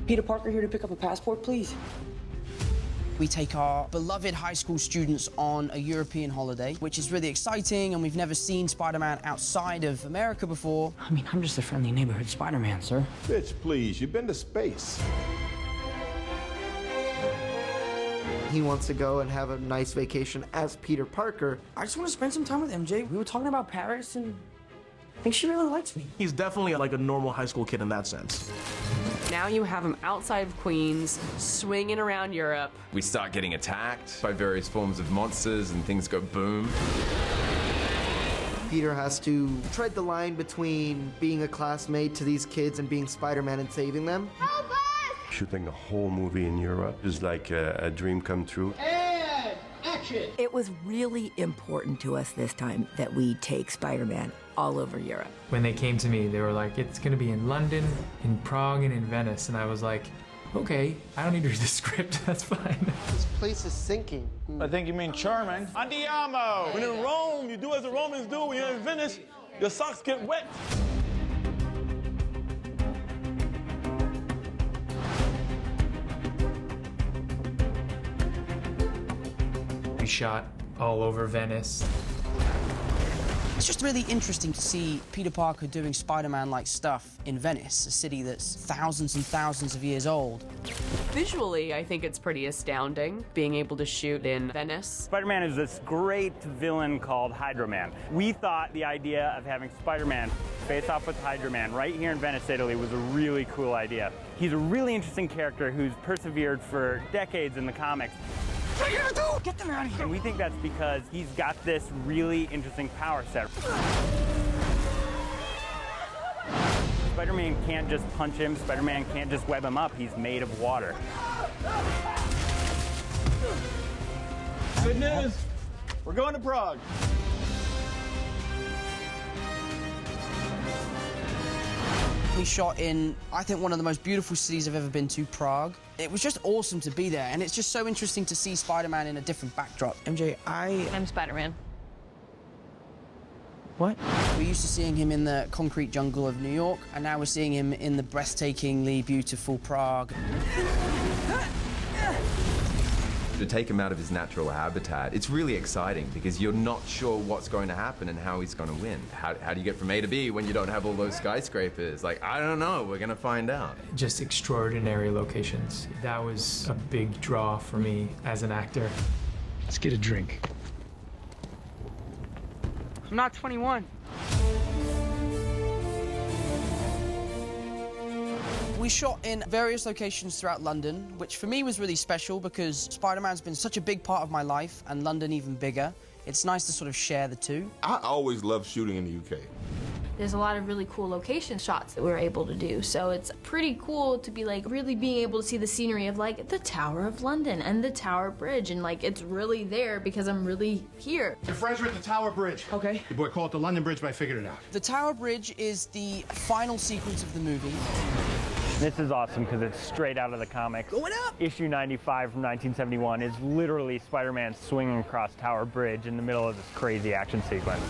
Peter Parker here to pick up a passport, please. We take our beloved high school students on a European holiday, which is really exciting, and we've never seen Spider-Man outside of America before. I mean, I'm just a friendly neighborhood Spider-Man, sir. Bitch, please, you've been to space. He wants to go and have a nice vacation as Peter Parker. I just want to spend some time with MJ. We were talking about Paris, and I think she really likes me. He's definitely like a normal high school kid in that sense. Now you have him outside of Queens, swinging around Europe. We start getting attacked by various forms of monsters and things go boom. Peter has to tread the line between being a classmate to these kids and being Spider-Man and saving them. Help us! Shooting a whole movie in Europe is like a dream come true. And action! It was really important to us this time that we take Spider-Man all over Europe. When they came to me, they were like, it's gonna be in London, in Prague, and in Venice. And I was like, okay, I don't need to read the script, that's fine. This place is sinking. I think you mean charming. Andiamo! When in Rome, you do as the Romans do. When you're in Venice, your socks get wet. We shot all over Venice. It's just really interesting to see Peter Parker doing Spider-Man-like stuff in Venice, a city that's thousands and thousands of years old. Visually, I think it's pretty astounding, being able to shoot in Venice. Spider-Man is this great villain called Hydra Man. We thought the idea of having Spider-Man face off with Hydra Man right here in Venice, Italy was a really cool idea. He's a really interesting character who's persevered for decades in the comics. What are you gonna do? Get them out of here! And we think that's because he's got this really interesting power set. Spider-Man can't just punch him, Spider-Man can't just web him up, he's made of water. Good news, we're going to Prague. We shot in, I think, one of the most beautiful cities I've ever been to, Prague. It was just awesome to be there, and it's just so interesting to see Spider-Man in a different backdrop. MJ, I'm Spider-Man. What? We're used to seeing him in the concrete jungle of New York, and now we're seeing him in the breathtakingly beautiful Prague. To take him out of his natural habitat, it's really exciting because you're not sure what's going to happen and how he's going to win. How do you get from A to B when you don't have all those skyscrapers? Like, I don't know, we're going to find out. Just extraordinary locations. That was a big draw for me as an actor. Let's get a drink. I'm not 21. We shot in various locations throughout London, which for me was really special because Spider-Man's been such a big part of my life, and London even bigger. It's nice to sort of share the two. I always loved shooting in the UK. There's a lot of really cool location shots that we're able to do, so it's pretty cool to be like really being able to see the scenery of like the Tower of London and the Tower Bridge, and like it's really there because I'm really here. Your friends were at the Tower Bridge. Okay. Your boy called it the London Bridge, but I figured it out. The Tower Bridge is the final sequence of the movie. This is awesome because it's straight out of the comics. Going up! Issue 95 from 1971 is literally Spider-Man swinging across Tower Bridge in the middle of this crazy action sequence.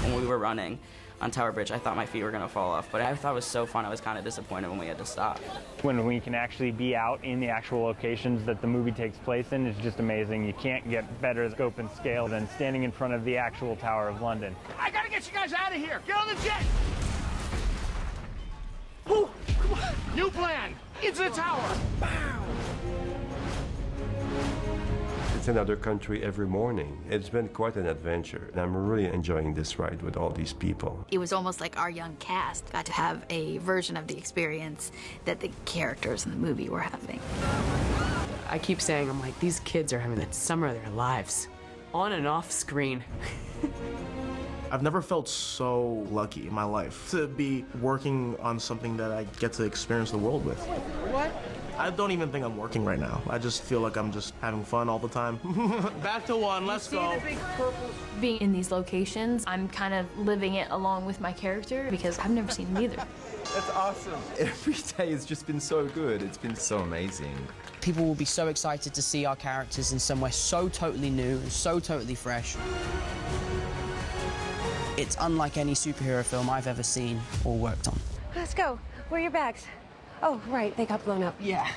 When we were running on Tower Bridge, I thought my feet were gonna fall off, but I thought it was so fun, I was kind of disappointed when we had to stop. When we can actually be out in the actual locations that the movie takes place in, it's just amazing. You can't get better scope and scale than standing in front of the actual Tower of London. I gotta get you guys out of here! Get on the jet! Ooh, come on. New plan, into the tower. Bow! It's another country every morning. It's been quite an adventure, and I'm really enjoying this ride with all these people. It was almost like our young cast got to have a version of the experience that the characters in the movie were having. I keep saying, I'm like, these kids are having the summer of their lives, on and off screen. I've never felt so lucky in my life to be working on something that I get to experience the world with. What? I don't even think I'm working right now. I just feel like I'm just having fun all the time. Back to one, let's go. Being in these locations, I'm kind of living it along with my character because I've never seen them either. That's awesome. Every day has just been so good. It's been so amazing. People will be so excited to see our characters in somewhere so totally new and so totally fresh. It's unlike any superhero film I've ever seen or worked on. Let's go. Where are your bags? Oh, right, they got blown up. Yeah.